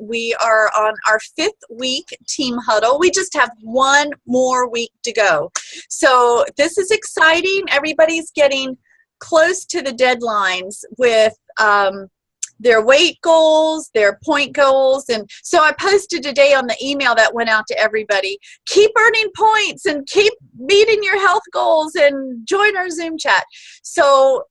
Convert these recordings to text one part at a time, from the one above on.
We are on our 5th week team huddle. We just have one more week to go. So this is exciting. Everybody's getting close to the deadlines with their weight goals, their point goals. And so I posted today on the email that went out to everybody, keep earning points and keep meeting your health goals and join our Zoom chat. So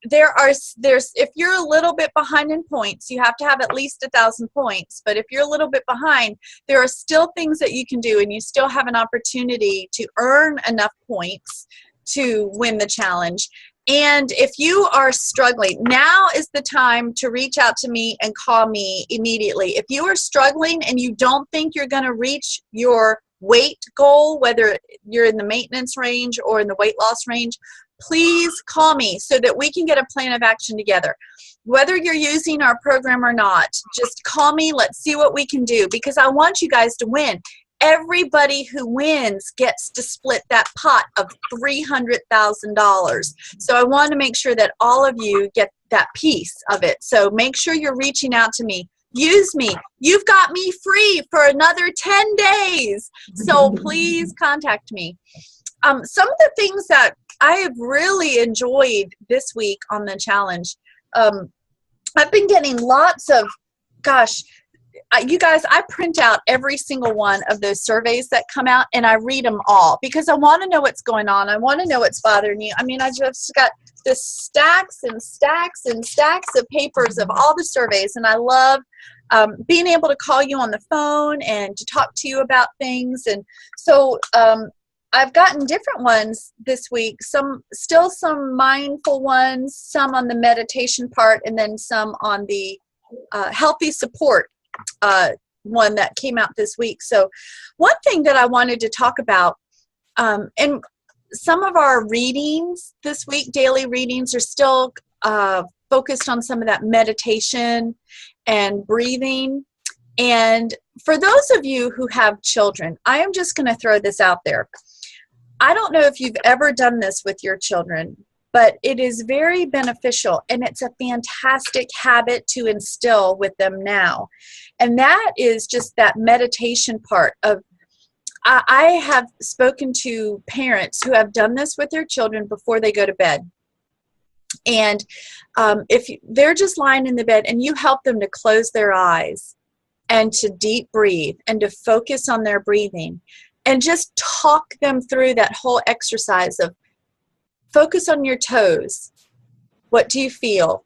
there's if you're a little bit behind in points, you have to have at least 1,000 points. But if you're a little bit behind, there are still things that you can do, and you still have an opportunity to earn enough points to win the challenge. And if you are struggling, now is the time to reach out to me and call me immediately. If you are struggling and you don't think you're going to reach your weight goal, whether you're in the maintenance range or in the weight loss range, please call me so that we can get a plan of action together. Whether you're using our program or not, just call me. Let's see what we can do, because I want you guys to win. Everybody who wins gets to split that pot of $300,000. So I want to make sure that all of you get that piece of it. So make sure you're reaching out to me. Use me. You've got me free for another 10 days. So please contact me. Some of the things that I have really enjoyed this week on the challenge, I've been getting lots of, you guys, I print out every single one of those surveys that come out, and I read them all because I want to know what's going on. I want to know what's bothering you. I mean, I just got this stacks and stacks and stacks of papers of all the surveys, and I love being able to call you on the phone and to talk to you about things. And so I've gotten different ones this week, some mindful ones, some on the meditation part, and then some on the healthy support one that came out this week. So one thing that I wanted to talk about, and some of our readings this week, daily readings, are still focused on some of that meditation and breathing. And for those of you who have children, I am just going to throw this out there. I don't know if you've ever done this with your children, but it is very beneficial, and it's a fantastic habit to instill with them now. And that is just that meditation part of, I have spoken to parents who have done this with their children before they go to bed. And if they're just lying in the bed and you help them to close their eyes and to deep breathe and to focus on their breathing and just talk them through that whole exercise of focus on your toes. What do you feel?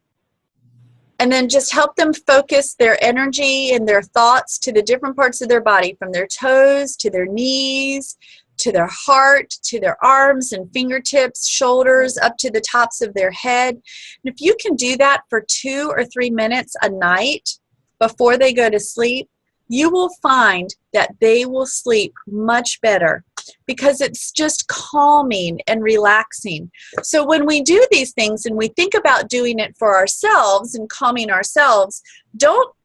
And then just help them focus their energy and their thoughts to the different parts of their body, from their toes to their knees, to their heart, to their arms and fingertips, shoulders, up to the tops of their head. And if you can do that for 2 or 3 minutes a night before they go to sleep, you will find that they will sleep much better, because it's just calming and relaxing. So when we do these things and we think about doing it for ourselves and calming ourselves, don't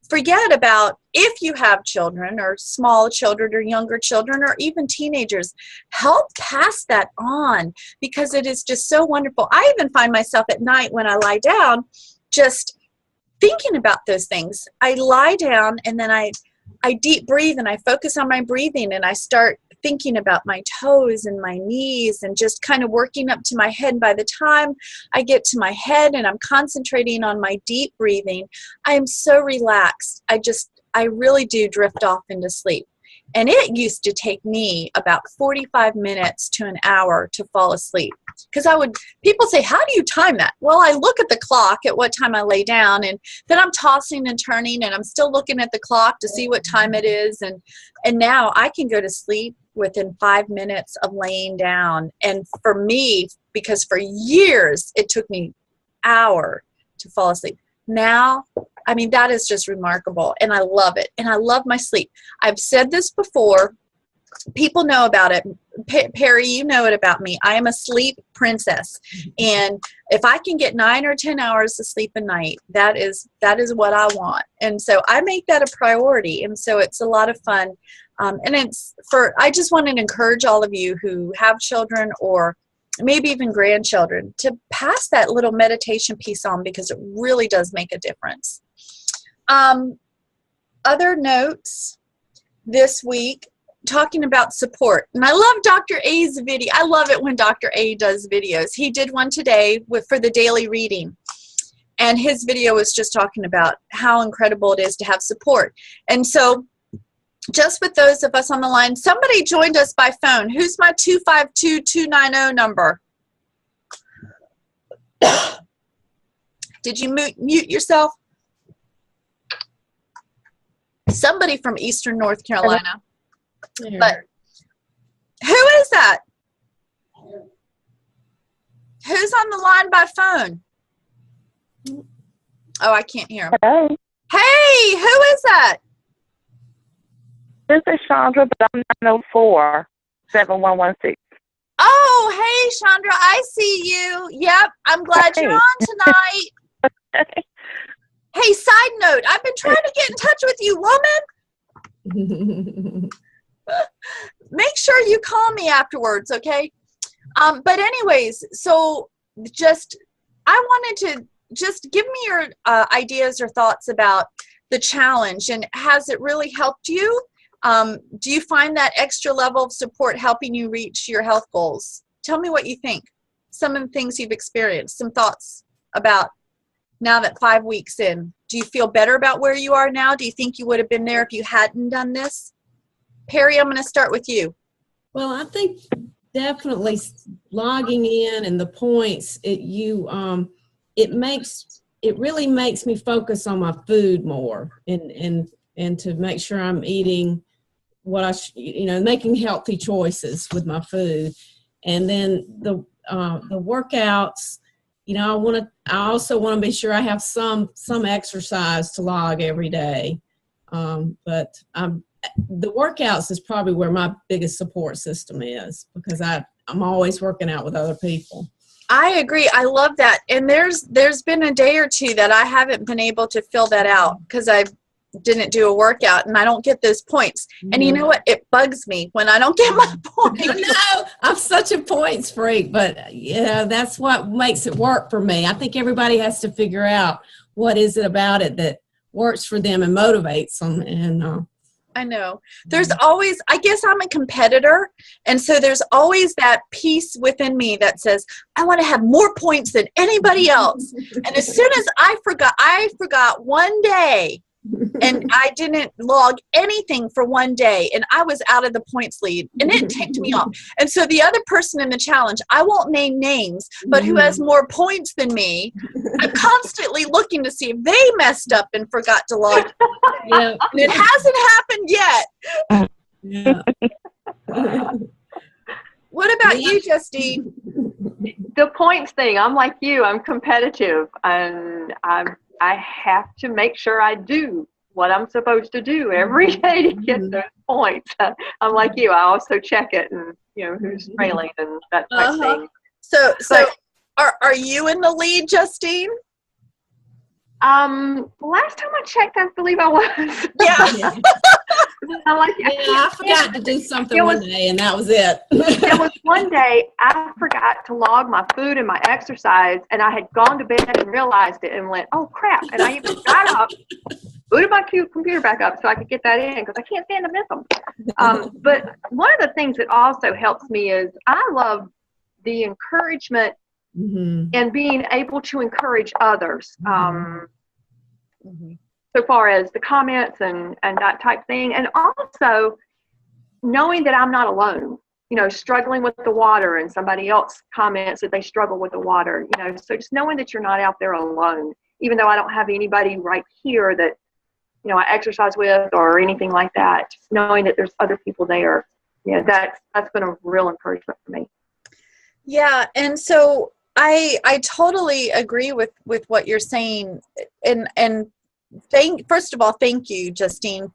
forget about, if you have children or small children or younger children or even teenagers, help pass that on, because it is just so wonderful. I even find myself at night when I lie down just thinking about those things. I lie down and then I deep breathe and I focus on my breathing, and I start thinking about my toes and my knees and just kind of working up to my head. And by the time I get to my head and I'm concentrating on my deep breathing, I am so relaxed. I really do drift off into sleep. And it used to take me about 45 minutes to an hour to fall asleep. Because people say, how do you time that? Well, I look at the clock at what time I lay down, and then I'm tossing and turning, and I'm still looking at the clock to see what time it is. And now I can go to sleep within 5 minutes of laying down. And for me, because for years it took me an hour to fall asleep. Now, I mean, that is just remarkable, and I love it, and I love my sleep. I've said this before. People know about it. Perry, you know it about me. I am a sleep princess, and if I can get 9 or 10 hours of sleep a night, that is what I want. And so I make that a priority, and so it's a lot of fun. And I just want to encourage all of you who have children or maybe even grandchildren to pass that little meditation piece on, because it really does make a difference. other notes this week talking about support. And I love Dr. A's video. I love it when Dr. A does videos. He did one today for the daily reading. And his video was just talking about how incredible it is to have support. And so just with those of us on the line, somebody joined us by phone. Who's my 252-290 number? Did you mute yourself? Somebody from Eastern North Carolina. But who is that? Who's on the line by phone? Oh, I can't hear him. Hello. Hey, who is that? This is Chandra, but I'm 904-7116. Oh, hey, Chandra, I see you. Yep, I'm glad you're on tonight. Hey, side note, I've been trying to get in touch with you, woman. Make sure you call me afterwards, okay? But anyways, so I wanted to just give me your ideas or thoughts about the challenge, and has it really helped you? Do you find that extra level of support helping you reach your health goals? Tell me what you think. Some of the things you've experienced, some thoughts about now that 5 weeks in. Do you feel better about where you are now? Do you think you would have been there if you hadn't done this? Perry, I'm going to start with you. Well, I think definitely logging in and the points, it really makes me focus on my food more and to make sure I'm eating what making healthy choices with my food. And then the workouts, I also want to be sure I have some exercise to log every day. But the workouts is probably where my biggest support system is, because I'm always working out with other people. I agree. I love that. And there's been a day or two that I haven't been able to fill that out because I didn't do a workout and I don't get those points. And you know what? It bugs me when I don't get my points. No, I'm such a points freak, but that's what makes it work for me. I think everybody has to figure out what is it about it that works for them and motivates them. And I know. There's always, I guess I'm a competitor, and so there's always that piece within me that says, I want to have more points than anybody else. And as soon as I forgot one day, and I didn't log anything for one day, and I was out of the points lead, and it ticked me off. And so the other person in the challenge, I won't name names, but who has more points than me, I'm constantly looking to see if they messed up and forgot to log. yeah. And it hasn't happened yet. Yeah. What about you, Justine? The points thing, I'm like you, I'm competitive, and I have to make sure I do what I'm supposed to do every day to get those points. I'm like you, I also check it and who's trailing and that type of thing. So are you in the lead, Justine? Last time I checked, I believe I was. Yeah. I forgot to do something one day, and that was it. There was one day I forgot to log my food and my exercise, and I had gone to bed and realized it and went, oh, crap. And I even got up, booted my computer back up so I could get that in because I can't stand to miss them. But one of the things that also helps me is I love the encouragement and being able to encourage others. So far as the comments and that type thing. And also knowing that I'm not alone, struggling with the water and somebody else comments that they struggle with the water, so just knowing that you're not out there alone, even though I don't have anybody right here that, I exercise with or anything like that, just knowing that there's other people there. Yeah, that's been a real encouragement for me. Yeah. And so I totally agree with what you're saying. And first of all, thank you, Justine,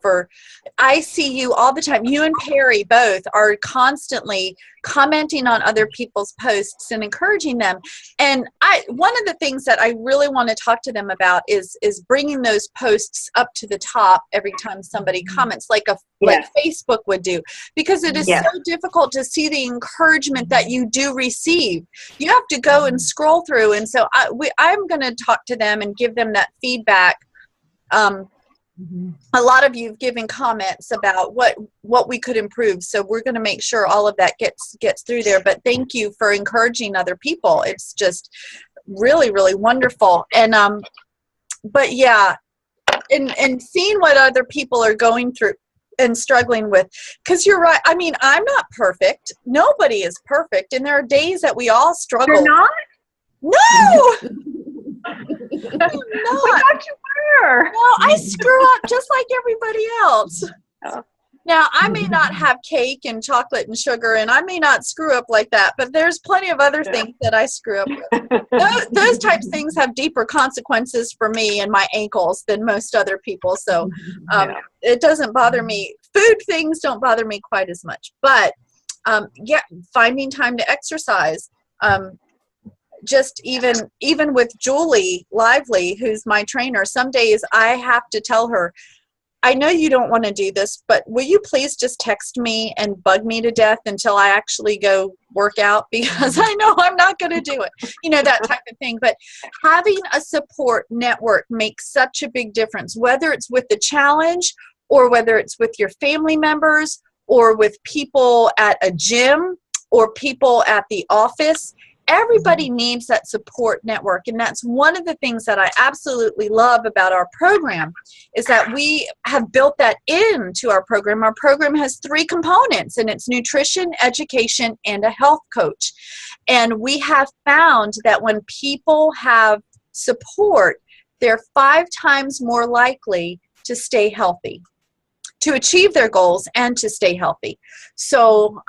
I see you all the time. You and Perry both are constantly commenting on other people's posts and encouraging them. And one of the things that I really want to talk to them about is bringing those posts up to the top every time somebody comments, like Facebook would do, because it is so difficult to see the encouragement that you do receive. You have to go and scroll through. And so I'm going to talk to them and give them that feedback a lot of you have given comments about what we could improve. So we're going to make sure all of that gets through there. But thank you for encouraging other people. It's just really, really wonderful. And but yeah, and seeing what other people are going through and struggling with, because you're right. I mean, I'm not perfect. Nobody is perfect, and there are days that we all struggle. You're not? No. We thought you were. No, I screw up just like everybody else. Oh. Now, I may not have cake and chocolate and sugar, and I may not screw up like that, but there's plenty of other things that I screw up with. Those types of things have deeper consequences for me and my ankles than most other people, so it doesn't bother me. Food things don't bother me quite as much, but yeah, finding time to exercise. Just even with Julie Lively, who's my trainer, some days I have to tell her, I know you don't want to do this, but will you please just text me and bug me to death until I actually go work out, because I know I'm not going to do it. You know, that type of thing. But having a support network makes such a big difference, whether it's with the challenge or whether it's with your family members or with people at a gym or people at the office. Everybody needs that support network, and that's one of the things that I absolutely love about our program is that we have built that into our program. Our program has 3 components, and it's nutrition, education, and a health coach. And we have found that when people have support, they're 5 times more likely to stay healthy, to achieve their goals, and to stay healthy. So,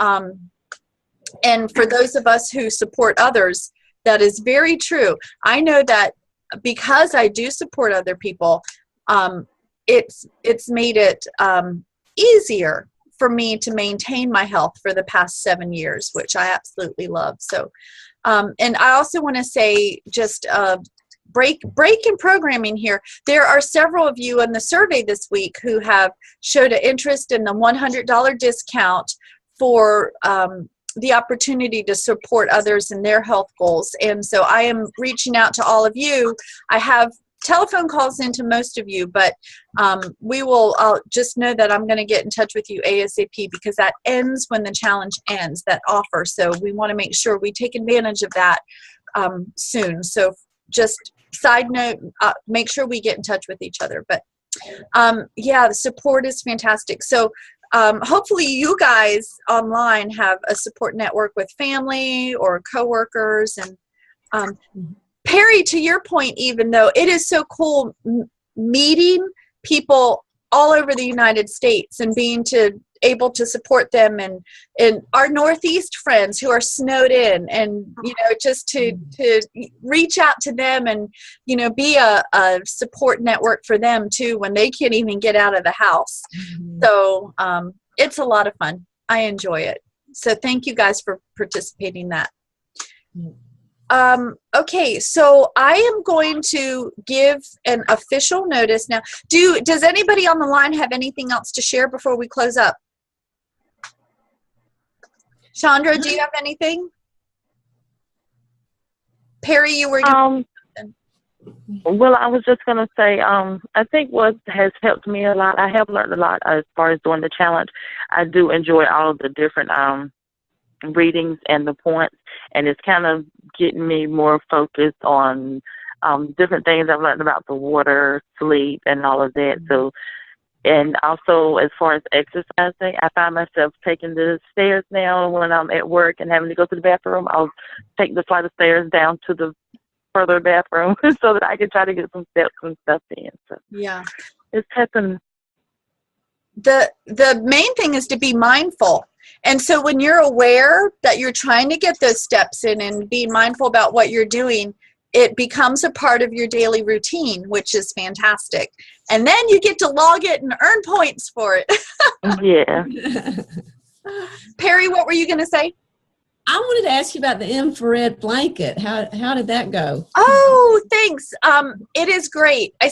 and for those of us who support others, that is very true. I know that because I do support other people, it's made it easier for me to maintain my health for the past 7 years, which I absolutely love. So, and I also want to say, just break in programming here. There are several of you in the survey this week who have showed an interest in the $100 discount for the opportunity to support others in their health goals. And so I am reaching out to all of you. I have telephone calls into most of you, but I'll just know that I'm going to get in touch with you ASAP, because that ends when the challenge ends, that offer. So we want to make sure we take advantage of that soon. So just side note, make sure we get in touch with each other. But yeah, the support is fantastic. So hopefully you guys online have a support network with family or coworkers. And Perry, to your point, even though it is so cool meeting people all over the United States and being able to support them, and our Northeast friends who are snowed in, and just to reach out to them and be a support network for them too when they can't even get out of the house. So it's a lot of fun. I enjoy it. So thank you guys for participating in that. Okay, so I am going to give an official notice now. Does anybody on the line have anything else to share before we close up? Chandra, do you have anything? Perry, you were well, I was just going to say, I think what has helped me a lot, I have learned a lot as far as doing the challenge. I do enjoy all of the different readings and the points, and it's kind of getting me more focused on different things I've learned about the water, sleep, and all of that. So, and also as far as exercising, I find myself taking the stairs now when I'm at work and having to go to the bathroom. I'll take the flight of stairs down to the further bathroom so that I can try to get some steps and stuff in. So yeah, it's happened. The main thing is to be mindful. And so when you're aware that you're trying to get those steps in and being mindful about what you're doing, it becomes a part of your daily routine, which is fantastic. And then you get to log it and earn points for it. Yeah. Perry, what were you going to say? I wanted to ask you about the infrared blanket. How did that go? Oh, thanks. It is great. I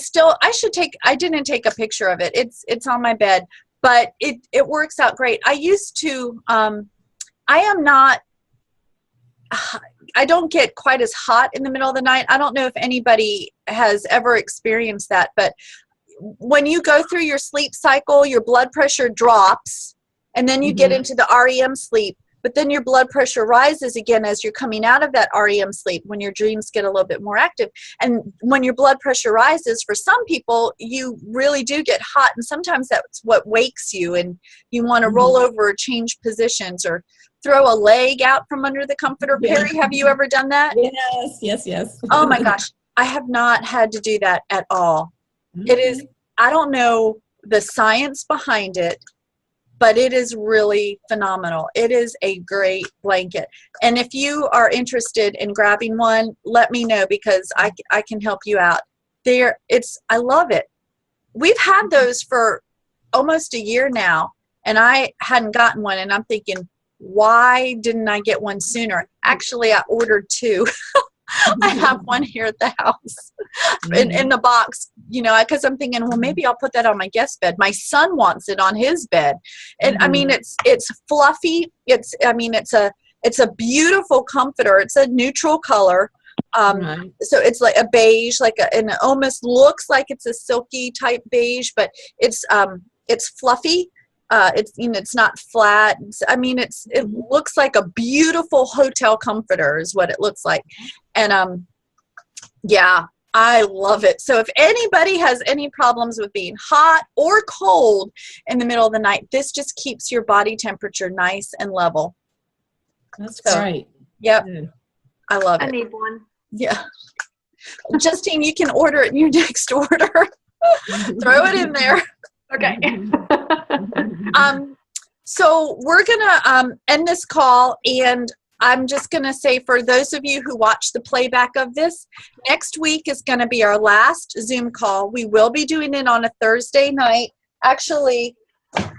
didn't take a picture of it. It's on my bed, but it works out great. I used to, I don't get quite as hot in the middle of the night. I don't know if anybody has ever experienced that, but when you go through your sleep cycle, your blood pressure drops, and then you get into the REM sleep. But then your blood pressure rises again as you're coming out of that REM sleep when your dreams get a little bit more active. And when your blood pressure rises, for some people, you really do get hot. And sometimes that's what wakes you, and you want to roll over or change positions or throw a leg out from under the comforter. Perry, have you ever done that? Yes. Oh my gosh. I have not had to do that at all. It is, I don't know the science behind it, but it is really phenomenal. It is a great blanket. And if you are interested in grabbing one, let me know, because I can help you out. I love it. We've had those for almost a year now, and I hadn't gotten one, and I'm thinking, why didn't I get one sooner? Actually, I ordered 2. I have one here at the house in the box, because I'm thinking, well, maybe I'll put that on my guest bed. My son wants it on his bed. And I mean, it's fluffy. It's a beautiful comforter. It's a neutral color. So it's like a beige, and it almost looks like it's a silky type beige, but it's fluffy. It's not flat. It looks like a beautiful hotel comforter is what it looks like. And yeah, I love it. So if anybody has any problems with being hot or cold in the middle of the night, this just keeps your body temperature nice and level. That's great. Yep. I love it. I need one. Yeah. Justine, you can order it in your next order. Throw it in there. Okay. So we're going to end this call, and I'm just going to say, for those of you who watch the playback of this, next week is going to be our last Zoom call. We will be doing it on a Thursday night. Actually,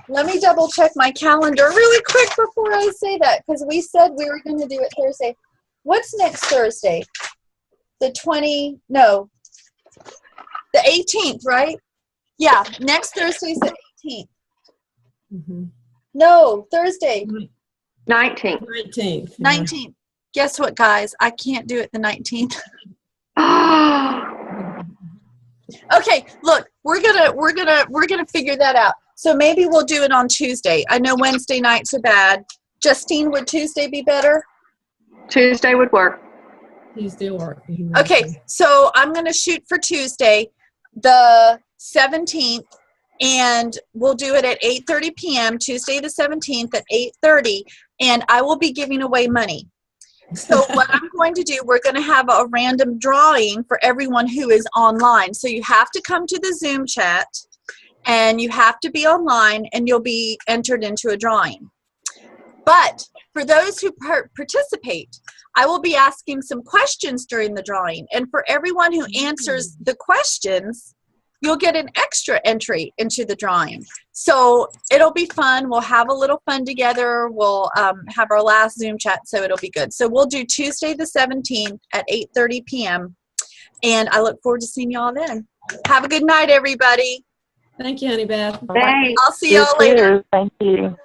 let me double check my calendar really quick before I say that, because we said we were going to do it Thursday. What's next Thursday? The 18th, right? Yeah, next Thursday's the 18th. No, Thursday. 19th. 19th. Guess what, guys? I can't do it the 19th. Okay, look, we're gonna figure that out. So maybe we'll do it on Tuesday. I know Wednesday nights are bad. Justine, would Tuesday be better? Tuesday would work. Tuesday will work. Okay, so I'm gonna shoot for Tuesday, the 17th. And we'll do it at 8:30 p.m. Tuesday the 17th at 8:30, and I will be giving away money. So what I'm going to do, we're going to have a random drawing for everyone who is online. So you have to come to the Zoom chat, and you have to be online, and you'll be entered into a drawing. But for those who participate, I will be asking some questions during the drawing, and for everyone who answers the questions, you'll get an extra entry into the drawing. So it'll be fun. We'll have a little fun together. We'll have our last Zoom chat, so it'll be good. So we'll do Tuesday the 17th at 8:30 p.m. And I look forward to seeing y'all then. Have a good night, everybody. Thank you, Honey Beth. Thanks. I'll see y'all later. Thank you.